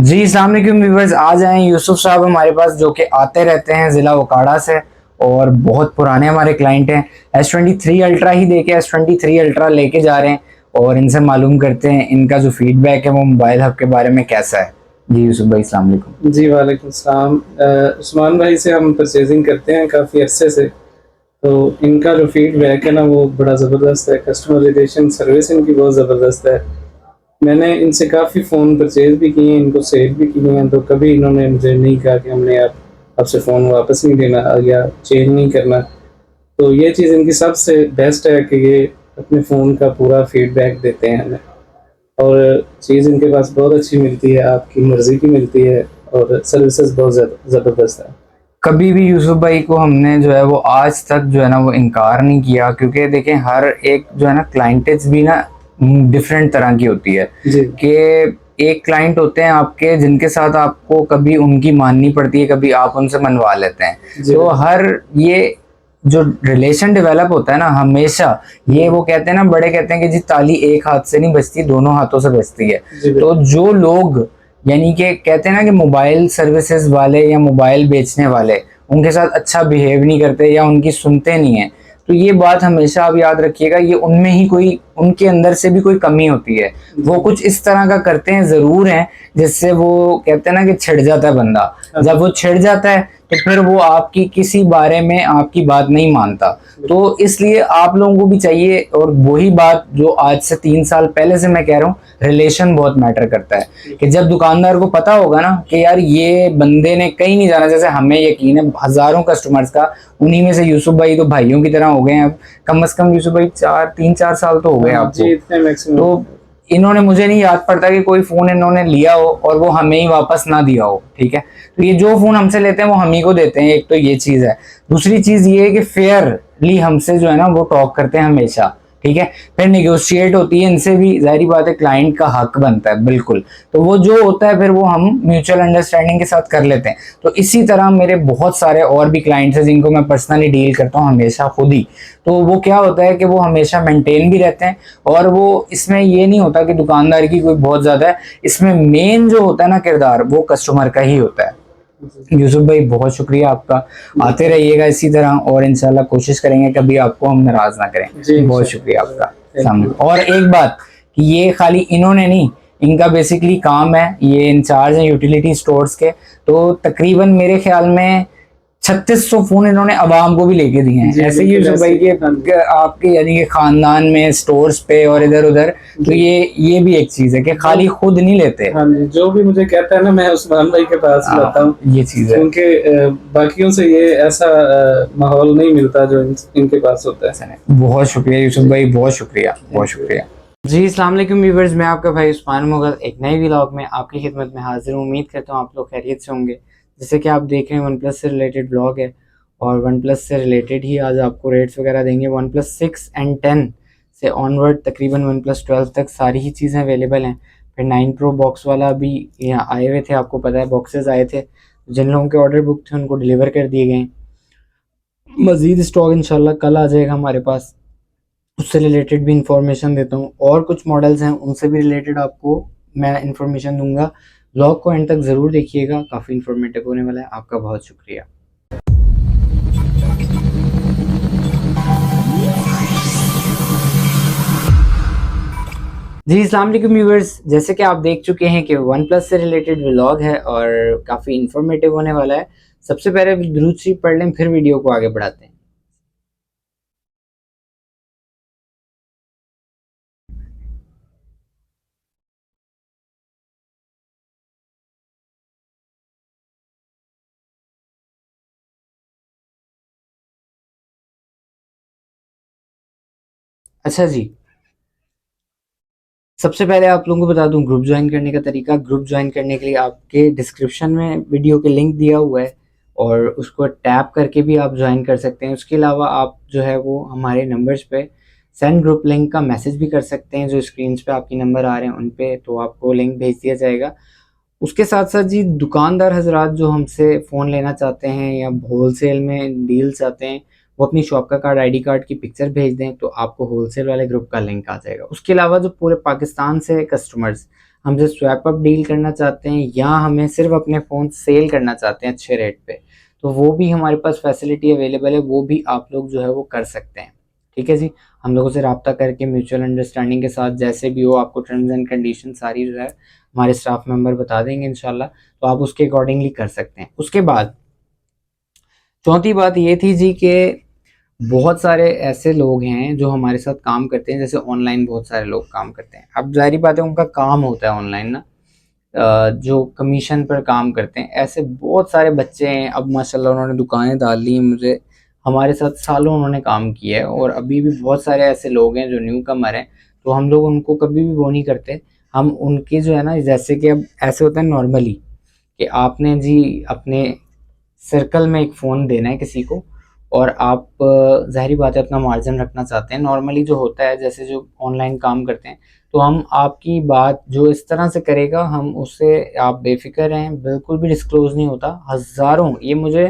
जी अस्सलाम वालेकुम व्यूअर्स। आज आए यूसुफ साहब हमारे पास, जो कि आते रहते हैं ज़िला वकाड़ा से और बहुत पुराने हमारे क्लाइंट हैं। S23 अल्ट्रा ही देके S23 अल्ट्रा लेके जा रहे हैं और इनसे मालूम करते हैं इनका जो फीडबैक है वो मोबाइल हब के बारे में कैसा है। जी यूसुफ भाई अस्सलाम वालेकुम। जी वालेकुम सलाम। उस्मान भाई से हम परचेजिंग करते हैं काफ़ी अरसे से। तो इनका जो फीडबैक है ना वो बड़ा ज़बरदस्त है। कस्टमर रिलेशन सर्विस इनकी बहुत ज़बरदस्त है। मैंने इनसे काफ़ी फ़ोन परचेज भी किए हैं, इनको सेल भी किए हैं, तो कभी इन्होंने मुझे नहीं कहा कि हमने आप आपसे फ़ोन वापस नहीं लेना या चेंज नहीं करना। तो ये चीज़ इनकी सबसे बेस्ट है कि ये अपने फ़ोन का पूरा फीडबैक देते हैं हमें, और चीज़ इनके पास बहुत अच्छी मिलती है, आपकी मर्ज़ी की मिलती है, और सर्विसेज बहुत ज़बरदस्त है। कभी भी यूसुफ भाई को हमने जो है वो आज तक जो है ना वो इनकार नहीं किया, क्योंकि देखें हर एक जो है ना क्लाइंटेज भी ना डिफरेंट तरह की होती है। जी, कि एक क्लाइंट होते हैं आपके जिनके साथ आपको कभी उनकी माननी पड़ती है, कभी आप उनसे मनवा लेते हैं। जी, तो हर ये जो रिलेशन डेवलप होता है ना, हमेशा ये वो कहते हैं ना, बड़े कहते हैं कि जी ताली एक हाथ से नहीं बजती, दोनों हाथों से बजती है। जी, तो बिल्कुल। जो लोग यानी कि कहते हैं ना कि मोबाइल सर्विसेज वाले या मोबाइल बेचने वाले उनके साथ अच्छा बिहेव नहीं करते या उनकी सुनते नहीं है, तो ये बात हमेशा आप याद रखिएगा, ये उनमें ही कोई, उनके अंदर से भी कोई कमी होती है। वो जी, कुछ इस तरह का करते हैं ज़रूर हैं जिससे वो कहते हैं ना कि छिड़ जाता है बंदा। हाँ जब जी, वो छिड़ जाता है तो फिर वो आपकी किसी बारे में आपकी बात नहीं मानता। तो बिल्कुल। इसलिए आप लोगों को भी चाहिए, और वही बात जो आज से 3 साल पहले से मैं कह रहा हूँ, रिलेशन बहुत मैटर करता है। कि जब दुकानदार को पता होगा ना कि यार ये बंदे ने कहीं नहीं जाना, जैसे हमें यकीन है हजारों कस्टमर्स का, उन्हीं में से यूसुफ भाई तो भाइयों की तरह हो गए हैं अब। कम से कम यूसुफ भाई 4 3 4 साल तो हो गए हाँ जी, आपको। इतने मैक्सिमम। तो इन्होंने, मुझे नहीं याद पड़ता कि कोई फोन इन्होंने लिया हो और वो हमें ही वापस ना दिया हो। ठीक है, तो ये जो फोन हमसे लेते हैं वो हम ही को देते हैं, एक तो ये चीज है। दूसरी चीज ये है कि फेयरली हमसे जो है ना वो टॉक करते हैं हमेशा। ठीक है, फिर निगोशिएट होती है इनसे भी, जाहिर बात है क्लाइंट का हक बनता है बिल्कुल। तो वो जो होता है फिर वो हम म्यूचुअल अंडरस्टैंडिंग के साथ कर लेते हैं। तो इसी तरह मेरे बहुत सारे और भी क्लाइंट्स हैं जिनको मैं पर्सनली डील करता हूँ हमेशा खुद ही। तो वो क्या होता है कि वो हमेशा मेंटेन भी रहते हैं, और वो इसमें ये नहीं होता कि दुकानदार की कोई बहुत ज्यादा है, इसमें मेन जो होता है ना किरदार, वो कस्टमर का ही होता है। जी, यूसुफ भाई बहुत शुक्रिया आपका। आते बिल्कुल। रहिएगा इसी तरह, और इंशाल्लाह कोशिश करेंगे कभी आपको हम नाराज ना करें। जी, बहुत शुक्रिया आपका। इंशाल्लाह। थैंक सामने यू। और एक बात, कि ये खाली इन्होंने नहीं, इनका बेसिकली काम है, ये इंचार्ज हैं यूटिलिटी स्टोर्स के। तो तकरीबन मेरे ख्याल में 3600 फोन इन्होंने अवाम को भी लेके दिए हैं, जी, ऐसे ही बिल्कुल यूसुफ ऐसे भाई ही। हाँ जी, के आपके यानी कि खानदान में स्टोर्स पे और इधर उधर। तो जी। ये भी एक चीज है कि जो खाली खुद नहीं लेते। हाँ जी, जो भी मुझे कहता है ना मैं उस्मान भाई के पास ही लाता हूँ, ये चीज है। क्योंकि बाकियों से ये ऐसा माहौल नहीं मिलता जो इनके पास होता है। ऐसा नहीं, बहुत शुक्रिया यूसुफ जी, भाई, बहुत शुक्रिया, बहुत थैंक यू। शुक्रिया। जी अस्सलाम वालेकुम व्यूअर्स, मैं आपका भाई उस्मान मुगल एक नए व्लॉग में आपकी खिदमत में हाजिर हूँ। उम्मीद करता हूँ आप लोग खैरियत से होंगे। जैसे कि आप देख रहे हैं वन प्लस से रिलेटेड ब्लॉग है, और वन प्लस से रिलेटेड ही आज आपको रेट्स वगैरह देंगे। वन प्लस 6 एंड 10 से ऑनवर्ड तकरीबन वन प्लस 12 तक सारी ही चीज़ें अवेलेबल हैं। फिर 9 प्रो बॉक्स वाला भी यहाँ आए हुए थे, आपको पता है बॉक्सेस आए थे। जिन लोगों के ऑर्डर बुक थे उनको डिलीवर कर दिए गए। मज़ीद स्टॉक इंशाल्लाह कल आ जाएगा हमारे पास, उससे रिलेटेड भी इंफॉर्मेशन देता हूँ। और कुछ मॉडल्स हैं उनसे भी रिलेटेड आपको मैं इंफॉर्मेशन दूंगा। ब्लॉग को एंड तक ज़रूर देखिएगा, काफ़ी इंफॉर्मेटिव होने वाला है। आपका बहुत शुक्रिया। जी अस्सलाम वालेकुम व्यूअर्स, जैसे कि आप देख चुके हैं कि वन प्लस से रिलेटेड व्लॉग है और काफ़ी इंफॉर्मेटिव होने वाला है। सबसे पहले दुरूद शरीफ पढ़ लें, फिर वीडियो को आगे बढ़ाते हैं। अच्छा जी, सबसे पहले आप लोगों को बता दूं ग्रुप ज्वाइन करने का तरीका। ग्रुप ज्वाइन करने के लिए आपके डिस्क्रिप्शन में वीडियो के लिंक दिया हुआ है, और उसको टैप करके भी आप ज्वाइन कर सकते हैं। उसके अलावा आप जो है वो हमारे नंबर्स पे सेंड ग्रुप लिंक का मैसेज भी कर सकते हैं, जो स्क्रीन पे आपके नंबर आ रहे हैं उन पे, तो आपको लिंक भेज दिया जाएगा। उसके साथ साथ जी, दुकानदार हजरात जो हमसे फ़ोन लेना चाहते हैं या होलसेल में डील चाहते हैं, वो अपनी शॉप का कार्ड, आईडी कार्ड की पिक्चर भेज दें, तो आपको होलसेल वाले ग्रुप का लिंक आ जाएगा। उसके अलावा जो पूरे पाकिस्तान से कस्टमर्स हम जो स्वैप अप डील करना चाहते हैं या हमें सिर्फ अपने फ़ोन सेल करना चाहते हैं अच्छे रेट पे, तो वो भी हमारे पास फैसिलिटी अवेलेबल है, वो भी आप लोग जो है वो कर सकते हैं। ठीक है जी, हम लोगों से रब्ता करके म्यूचुअल अंडरस्टैंडिंग के साथ जैसे भी हो आपको टर्म्स एंड कंडीशन सारी जो है हमारे स्टाफ मेंबर बता देंगे इंशाल्लाह, तो आप उसके अकॉर्डिंगली कर सकते हैं। उसके बाद चौथी बात ये थी जी कि बहुत सारे ऐसे लोग हैं जो हमारे साथ काम करते हैं, जैसे ऑनलाइन बहुत सारे लोग काम करते हैं। अब ज़ाहिर बात है उनका काम होता है ऑनलाइन ना, जो कमीशन पर काम करते हैं, ऐसे बहुत सारे बच्चे हैं। अब माशाल्लाह उन्होंने दुकानें डाल ली हैं, मुझे हमारे साथ सालों उन्होंने काम किया है, और अभी भी बहुत सारे ऐसे लोग हैं जो न्यू कमर हैं, तो हम लोग उनको कभी भी वो नहीं करते। हम उनके जो है ना, जैसे कि अब ऐसे होता है नॉर्मली कि आपने जी अपने सर्कल में एक फ़ोन देना है किसी को, और आप ज़ाहिर बात है अपना मार्जिन रखना चाहते हैं। नॉर्मली जो होता है, जैसे जो ऑनलाइन काम करते हैं, तो हम आपकी बात जो इस तरह से करेगा, हम उससे आप बेफिक्र रहें, बिल्कुल भी डिस्क्लोज़ नहीं होता। हज़ारों, ये मुझे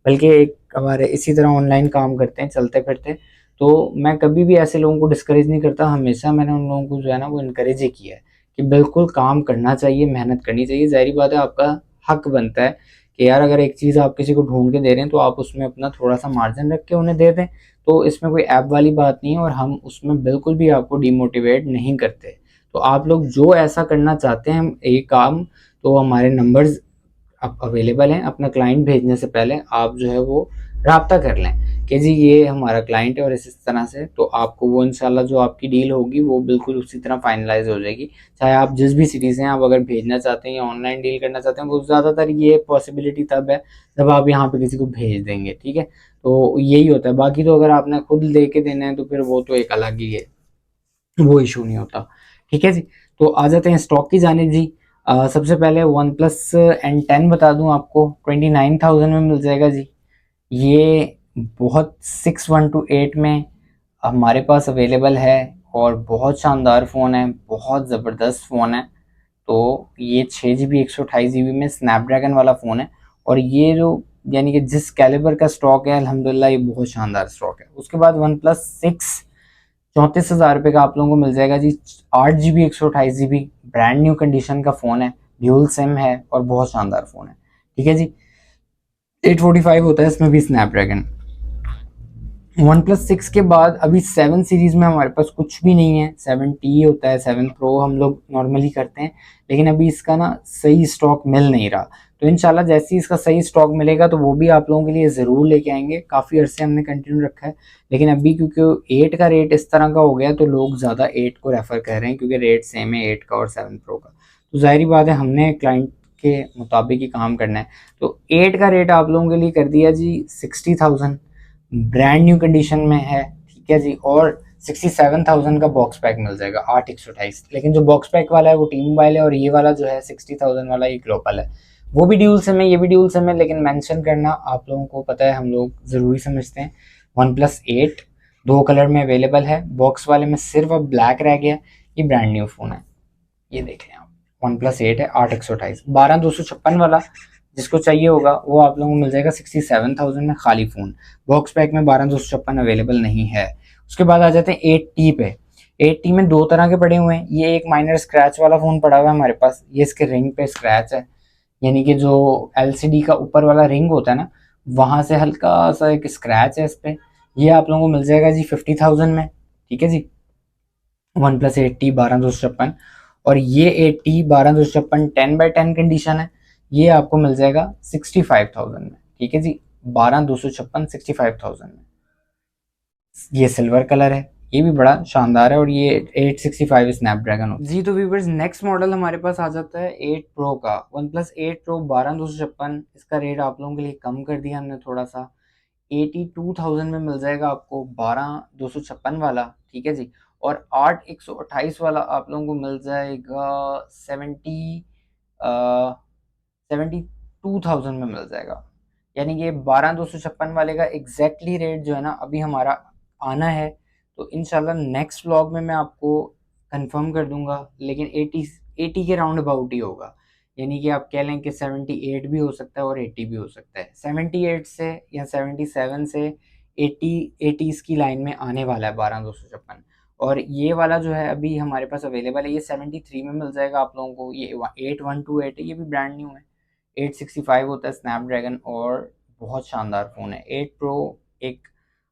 बल्कि एक हमारे इसी तरह ऑनलाइन काम करते हैं चलते फिरते, तो मैं कभी भी ऐसे लोगों को डिस्करेज नहीं करता। हमेशा मैंने उन लोगों को जो है ना वो इनकरेज ही किया है कि बिल्कुल काम करना चाहिए, मेहनत करनी चाहिए। ज़ाहिर बात है आपका हक बनता है कि यार अगर एक चीज़ आप किसी को ढूंढ के दे रहे हैं तो आप उसमें अपना थोड़ा सा मार्जिन रख के उन्हें दे दें, तो इसमें कोई ऐप वाली बात नहीं है, और हम उसमें बिल्कुल भी आपको डिमोटिवेट नहीं करते। तो आप लोग जो ऐसा करना चाहते हैं ये काम, तो हमारे नंबर्स अब अवेलेबल हैं। अपना क्लाइंट भेजने से पहले आप जो है वो राब्ता कर लें कि जी ये हमारा क्लाइंट है और इस तरह से, तो आपको वो इंशाल्लाह जो आपकी डील होगी वो बिल्कुल उसी तरह फाइनलाइज हो जाएगी। चाहे आप जिस भी सिटी से हैं, आप अगर भेजना चाहते हैं या ऑनलाइन डील करना चाहते हैं, वो ज़्यादातर ये पॉसिबिलिटी तब है जब आप यहाँ पे किसी को भेज देंगे। ठीक है, तो यही होता है। बाकी तो अगर आपने खुद लेके देना है तो फिर वो तो एक अलग ही है, वो इशू नहीं होता। ठीक है जी, तो आ जाते हैं स्टॉक की जानिब जी। सबसे पहले वन प्लस N10 बता दूं आपको, 29,000 में मिल जाएगा जी। ये बहुत 6/1 to 8 में हमारे पास अवेलेबल है, और बहुत शानदार फ़ोन है, बहुत ज़बरदस्त फ़ोन है। तो ये 6 GB 128 GB में स्नैपड्रैगन वाला फ़ोन है, और ये जो यानी कि जिस कैलिबर का स्टॉक है अल्हम्दुलिल्लाह ये बहुत शानदार स्टॉक है। उसके बाद वन प्लस 6 34,000 रुपये का आप लोगों को मिल जाएगा जी। 8 GB 128 GB brand new condition का फ़ोन है, ड्यूल सिम है, और बहुत शानदार फ़ोन है। ठीक है जी, 845 होता है इसमें भी स्नैपड्रैगन। वन प्लस 6 के बाद अभी 7 सीरीज़ में हमारे पास कुछ भी नहीं है। 7T होता है, 7 प्रो हम लोग नॉर्मली करते हैं, लेकिन अभी इसका ना सही स्टॉक मिल नहीं रहा। तो इंशाल्लाह जैसे ही इसका सही स्टॉक मिलेगा तो वो भी आप लोगों के लिए ज़रूर लेके आएंगे। काफ़ी अरसे हमने कंटिन्यू रखा है, लेकिन अभी क्योंकि 8 का रेट इस तरह का हो गया तो लोग ज़्यादा 8 को रेफ़र कर रहे हैं, क्योंकि रेट सेम है 8 का और 7 प्रो का। तो ज़ाहिर बात है हमने क्लाइंट के मुताबिक ही काम करना है। तो 8 का रेट आप लोगों के लिए कर दिया जी 60,000, ब्रांड न्यू कंडीशन में है। ठीक है जी, और 67,000 का बॉक्स पैक मिल जाएगा 8 128। लेकिन जो बॉक्स पैक वाला है वो टी मोबाइल है, और ये वाला जो है 60,000 वाला ये ग्लोबल है। वो भी ड्यूल सिम है, ये भी ड्यूल सिम है, लेकिन मेंशन करना आप लोगों को पता है हम लोग ज़रूरी समझते हैं। वन प्लस 8 दो कलर में अवेलेबल है, बॉक्स वाले में सिर्फ अब ब्लैक रह गया। ये ब्रांड न्यू फ़ोन है, ये देख लें आप। वन प्लस 8 है 8 128। 12 256 वाला जिसको चाहिए होगा वो आप लोगों को मिल जाएगा 67,000 में खाली फ़ोन। बॉक्स पैक में 12 256 अवेलेबल नहीं है। उसके बाद आ जाते हैं 8T पे। 8T में दो तरह के पड़े हुए हैं। ये एक माइनर स्क्रैच वाला फ़ोन पड़ा हुआ है हमारे पास, ये इसके रिंग पे स्क्रैच है, यानी कि जो LCD का ऊपर वाला रिंग होता है ना, वहाँ से हल्का सा एक स्क्रैच है इस पे। ये आप लोगों को मिल जाएगा जी 50,000 में। ठीक है जी, वन प्लस 8T 12 256। और ये 8T 12 256 10/10 कंडीशन है, ये आपको मिल जाएगा 65,000 में। ठीक है जी, 12 256 65,000 में। ये सिल्वर कलर है, ये भी बड़ा शानदार है, और ये 865 स्नैपड्रैगन होता है जी। तो व्यूवर्स नेक्स्ट मॉडल हमारे पास आ जाता है 8 प्रो का। वन प्लस 8 प्रो 12 256, इसका रेट आप लोगों के लिए कम कर दिया हमने थोड़ा सा, 82,000 में मिल जाएगा आपको 12 256 वाला। ठीक है जी, और 8 128 वाला आप लोगों को मिल जाएगा 72,000 में मिल जाएगा। यानी कि 12 256 वाले का एग्जैक्टली रेट जो है ना अभी हमारा आना है, तो इंशाल्लाह नेक्स्ट व्लॉग में मैं आपको कंफर्म कर दूंगा, लेकिन 80 के राउंड अबाउट ही होगा। यानी कि आप कह लें कि 78 भी हो सकता है और 80 भी हो सकता है। 78 से या 77 से 80 की लाइन में आने वाला है 12 256। और ये वाला जो है अभी हमारे पास अवेलेबल है, ये 73 में मिल जाएगा आप लोगों को। ये 8128 है, ये भी ब्रांड न्यू है। 865 होता है स्नैपड्रैगन, और बहुत शानदार फ़ोन है। 8 प्रो एक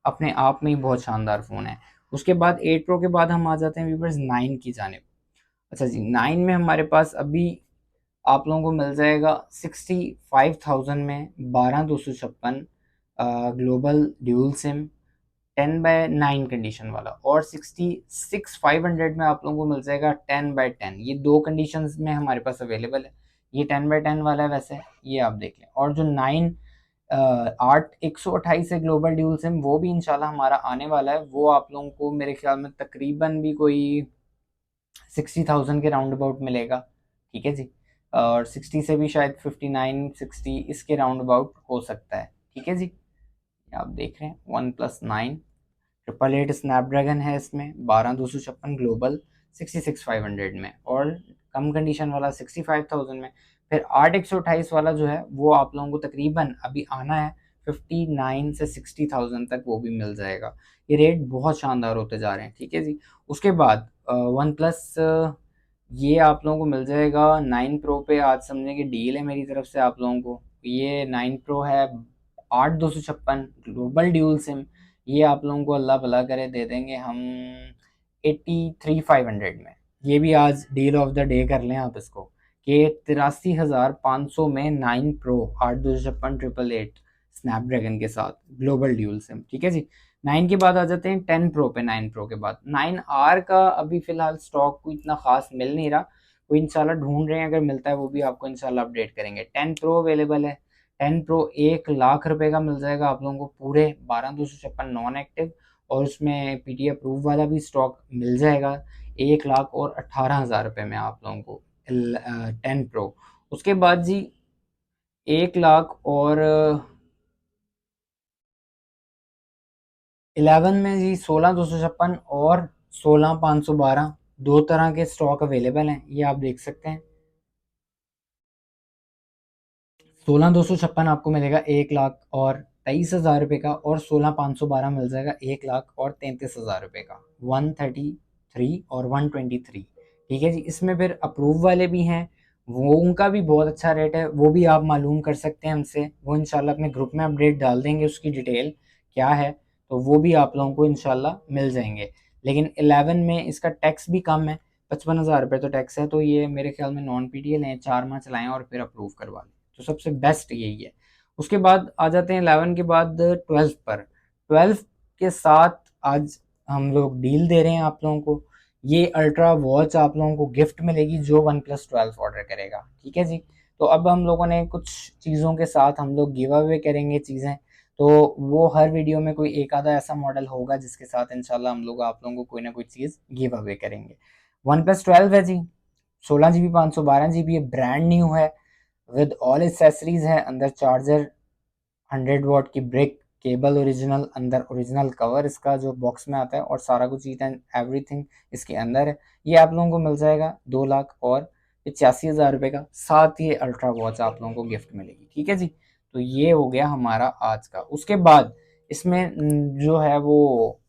अपने आप में ही बहुत शानदार फ़ोन है। उसके बाद 8 प्रो के बाद हम आ जाते हैं व्यूवर्स 9 की जानिब। अच्छा जी, 9 में हमारे पास अभी आप लोगों को मिल जाएगा 65,000 में 12/256 ग्लोबल ड्यूल सिम 10/9 कंडीशन वाला, और 66,500 में आप लोगों को मिल जाएगा 10/10। ये दो कंडीशंस में हमारे पास अवेलेबल है। ये 10/10 वाला है वैसे, ये आप देख लें। और जो 9 8 128 है ग्लोबल ड्यूल सिम, वो भी इंशाल्लाह हमारा आने वाला है। वो आप लोगों को मेरे ख्याल में तकरीबन भी कोई 60,000 के राउंड अबाउट मिलेगा, ठीक है जी। और 60 से भी शायद 59 60 इसके राउंड अबाउट हो सकता है, ठीक है जी। आप देख रहे हैं वन प्लस 9 888 स्नैपड्रैगन है, इसमें 12/256 ग्लोबल 66,500 में, और कम कंडीशन वाला 65,000 में। फिर 8 128 वाला जो है वो आप लोगों को तकरीबन अभी आना है 59 से 60,000 तक, वो भी मिल जाएगा। ये रेट बहुत शानदार होते जा रहे हैं, ठीक है जी। उसके बाद वन प्लस ये आप लोगों को मिल जाएगा 9 प्रो पे। आज समझने की डील है मेरी तरफ से आप लोगों को। ये 9 प्रो है 8/256 ग्लोबल ड्यूल सिम, ये आप लोगों को अल्लाह भला करे दे देंगे हम 83,500 में। ये भी आज डील ऑफ द डे कर लें आप इसको, कि 83,500 में 9 प्रो 8/256 स्नैपड्रैगन के साथ ग्लोबल ड्यूल सिम, ठीक है जी। 9 के बाद आ जाते हैं 10 प्रो पे। 9 प्रो के बाद 9R का अभी फ़िलहाल स्टॉक कोई इतना ख़ास मिल नहीं रहा, कोई इंशाल्लाह ढूँढ रहे हैं, अगर मिलता है वो भी आपको इंशाल्लाह अपडेट करेंगे। 10 प्रो अवेलेबल है। 10 प्रो 1 लाख रुपए का मिल जाएगा आप लोगों को पूरे 12/256 नॉन एक्टिव, और उसमें पीटी अप्रूव वाला भी स्टॉक मिल जाएगा 1,18,000 रुपये में आप लोगों को 10 प्रो। उसके बाद जी 1 लाख और 11 में जी 16/256 और 16/512 दो तरह के स्टॉक अवेलेबल हैं, ये आप देख सकते हैं। 16/256 आपको मिलेगा 1,23,000 रुपये का, और 16/512 मिल जाएगा 1,33,000 रुपये का। 133 और 123, ठीक है जी। इसमें फिर अप्रूव वाले भी हैं, वो उनका भी बहुत अच्छा रेट है, वो भी आप मालूम कर सकते हैं हमसे। वो इंशाल्लाह अपने ग्रुप में अपडेट डाल देंगे उसकी डिटेल क्या है, तो वो भी आप लोगों को इंशाल्लाह मिल जाएंगे। लेकिन 11 में इसका टैक्स भी कम है, 55,000 रुपये तो टैक्स है, तो ये मेरे ख्याल में नॉन पीटीएल हैं, 4 माह चलाएं और फिर अप्रूव करवा लें, तो सबसे बेस्ट यही है। उसके बाद आ जाते हैं 11 के बाद 12 पर। 12 के साथ आज हम लोग डील दे रहे हैं आप लोगों को। ये अल्ट्रा वॉच आप लोगों को गिफ्ट मिलेगी जो वन प्लस 12 ऑर्डर करेगा, ठीक है जी। तो अब हम लोगों ने कुछ चीज़ों के साथ हम लोग गिव अवे करेंगे चीज़ें, तो वो हर वीडियो में कोई एक आधा ऐसा मॉडल होगा जिसके साथ इंशाल्लाह हम लोग आप लोगों को कोई ना कोई चीज़ गिव अवे करेंगे। वन प्लस 12 है जी, 16 GB 512 GB, ये ब्रांड न्यू है विद ऑल एसेसरीज है। अंदर चार्जर, 100 वाट की ब्रिक केबल ओरिजिनल, अंदर ओरिजिनल कवर इसका जो बॉक्स में आता है, और सारा कुछ ईच एंड एवरीथिंग इसके अंदर है। ये आप लोगों को मिल जाएगा 2,85,000 रुपये का। साथ ही अल्ट्रा वॉच आप लोगों को गिफ्ट मिलेगी, ठीक है जी। तो ये हो गया हमारा आज का। उसके बाद इसमें जो है वो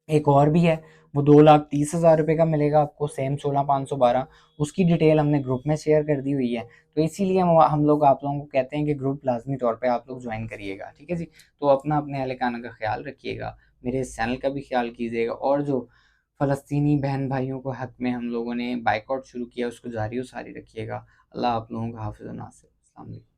एक और भी है, वो 2,30,000 रुपये का मिलेगा आपको, सेम 16/512। उसकी डिटेल हमने ग्रुप में शेयर कर दी हुई है, तो इसीलिए हम लोग आप लोगों को कहते हैं कि ग्रुप लाजमी तौर पे आप लोग ज्वाइन करिएगा, ठीक है जी। तो अपना अपने अहल खाना का ख्याल रखिएगा, मेरे इस चैनल का भी ख्याल कीजिएगा, और जो फ़लस्तीनी बहन भाइयों को हक में हम लोगों ने बाइकआउट शुरू किया उसको जारी व सारी रखिएगा। अल्लाह आप लोगों का हाफिज़ व नासिर। अस्सलाम वालेकुम।